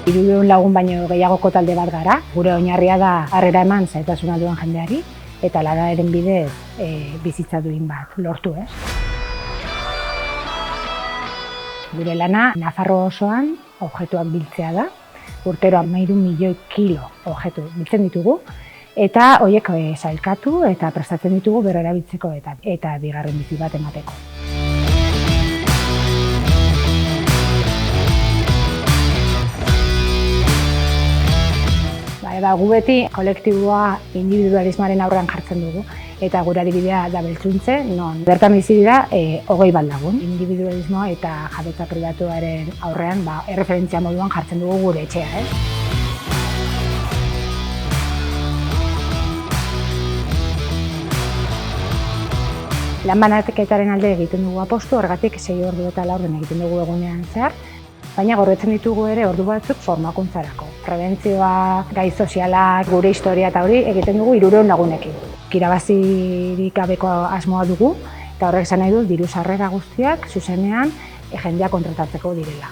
300 lagun baino gehiagoko talde bat gara. Gure oinarria da harrera eman zailtasuna duen jendeari eta lanaren bidez bizitza duin bat lortu, ez? Gure lana Nafarroa osoan objektuak biltzea da. Urtero 13 milioi kilo objektu biltzen ditugu eta horiek sailkatu eta prestatzen ditugu berrerabiltzeko eta bigarren bizi bat emateko. Gu beti kolektiboa individualismoaren aurrean jartzen dugu eta gure adibidea da Beltzuntze, non bertan bizi dira 20 bat lagun. Individualismoa eta jabetza pribatuaren aurrean erreferentzia moduan jartzen dugu gure etxea. Lan banaketaren alde egiten dugu apostu, horregatik 6 ordu eta 4 egiten dugu egunean zehar, baina gordetzen ditugu ere ordu batzuk formakuntzarako. Prebentzioa, gai sozialak, gure historia eta hori egiten dugu 300 lagunekin. Irabazirik gabeko asmoa dugu eta horrek esan nahi du diru sarrera guztiak zuzenean jendea kontratatzeko direla.